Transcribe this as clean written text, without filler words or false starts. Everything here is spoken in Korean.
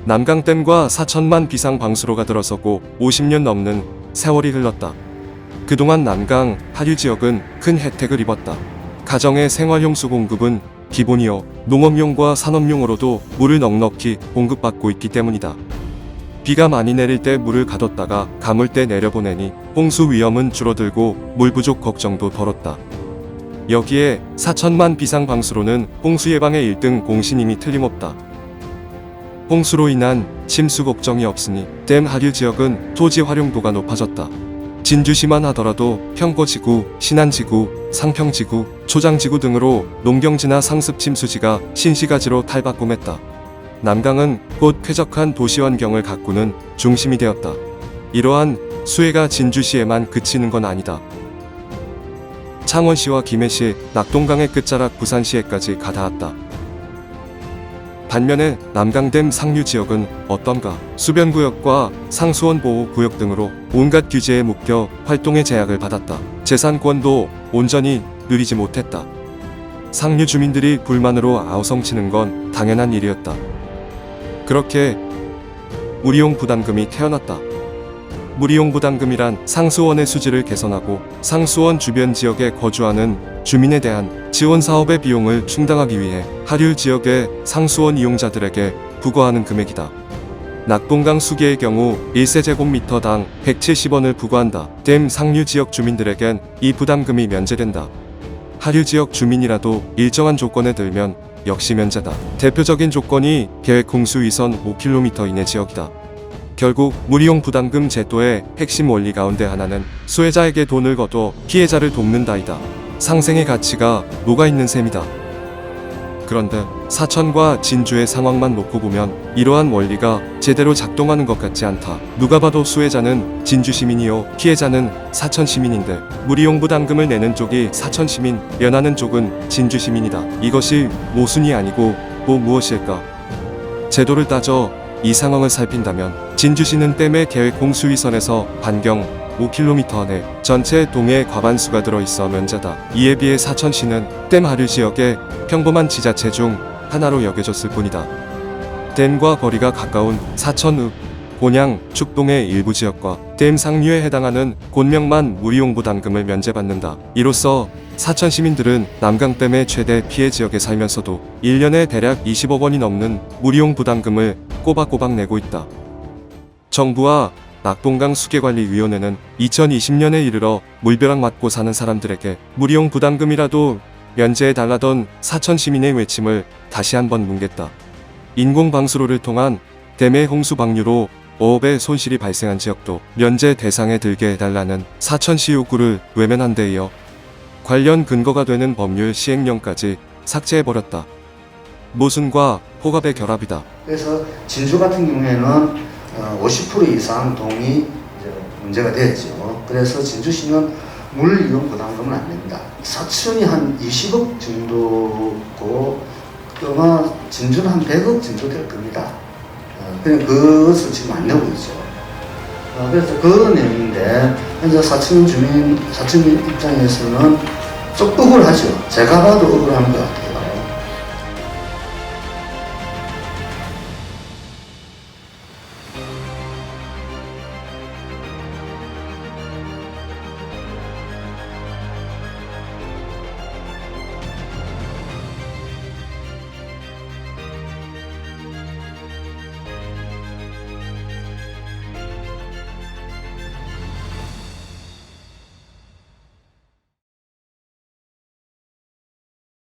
남강댐과 4천만 비상 방수로가 들어서고 50년 넘는 세월이 흘렀다. 그동안 남강, 하류 지역은 큰 혜택을 입었다. 가정의 생활용수 공급은 기본이요, 농업용과 산업용으로도 물을 넉넉히 공급받고 있기 때문이다. 비가 많이 내릴 때 물을 가뒀다가 가물 때 내려보내니 홍수 위험은 줄어들고 물 부족 걱정도 덜었다. 여기에 4천만 비상 방수로는 홍수 예방의 1등 공신임이 틀림없다. 홍수로 인한 침수 걱정이 없으니 댐 하류 지역은 토지 활용도가 높아졌다. 진주시만 하더라도 평거지구, 신안지구, 상평지구, 초장지구 등으로 농경지나 상습 침수지가 신시가지로 탈바꿈했다. 남강은 곧 쾌적한 도시환경을 가꾸는 중심이 되었다. 이러한 수혜가 진주시에만 그치는 건 아니다. 창원시와 김해시, 낙동강의 끝자락 부산시에까지 가닿았다. 반면에 남강댐 상류 지역은 어떤가? 수변구역과 상수원 보호구역 등으로 온갖 규제에 묶여 활동의 제약을 받았다. 재산권도 온전히 누리지 못했다. 상류 주민들이 불만으로 아우성치는 건 당연한 일이었다. 그렇게 무리용 부담금이 태어났다. 무리용 부담금이란 상수원의 수지를 개선하고 상수원 주변 지역에 거주하는 주민에 대한 지원 사업의 비용을 충당하기 위해 하류 지역의 상수원 이용자들에게 부과하는 금액이다. 낙동강 수계의 경우 1세제곱미터당 170원을 부과한다. 댐 상류 지역 주민들에겐 이 부담금이 면제된다. 하류 지역 주민이라도 일정한 조건에 들면 역시 면제다. 대표적인 조건이 계획 홍수 위선 5km 이내 지역이다. 결국 무리용 부담금 제도의 핵심 원리 가운데 하나는 수혜자에게 돈을 거둬 피해자를 돕는다이다. 상생의 가치가 녹아있는 셈이다. 그런데 사천과 진주의 상황만 놓고 보면 이러한 원리가 제대로 작동하는 것 같지 않다. 누가 봐도 수혜자는 진주 시민이요, 피해자는 사천 시민인데 무리용 부담금을 내는 쪽이 사천 시민, 면하는 쪽은 진주 시민이다. 이것이 모순이 아니고 또 무엇일까? 제도를 따져 이 상황을 살핀다면 진주시는 댐의 계획 홍수위선에서 반경 5km 안에 전체 동해 과반수가 들어있어 면제다. 이에 비해 사천시는 댐 하류 지역의 평범한 지자체 중 하나로 여겨졌을 뿐이다. 댐과 거리가 가까운 사천읍, 곤양, 축동의 일부 지역과 댐 상류에 해당하는 곤명만 무리용 부담금을 면제받는다. 이로써 사천 시민들은 남강댐의 최대 피해 지역에 살면서도 1년에 대략 20억 원이 넘는 무리용 부담금을 꼬박꼬박 내고 있다. 정부와 낙동강 수계관리위원회는 2020년에 이르러 물벼락 맞고 사는 사람들에게 무리용 부담금이라도 면제해달라던 사천 시민의 외침을 다시 한번 뭉갰다. 인공방수로를 통한 댐의 홍수 방류로 어업에 손실이 발생한 지역도 면제 대상에 들게 해달라는 사천시 요구를 외면한 데 이어 관련 근거가 되는 법률 시행령까지 삭제해버렸다. 모순과 호갑의 결합이다. 그래서 진주 같은 경우에는 50% 이상 동이 문제가 되었죠. 그래서 진주시는 물 이용 부담금은 안 냅니다. 사천이 한 20억 정도고 아마 진주는 한 100억 정도 될 겁니다. 그냥 그것을 지금 안 내고 있죠. 그래서 그 내용인데 현재 사천 주민 입장에서는 좀 억울하죠. 제가 봐도 억울한 것 같아요.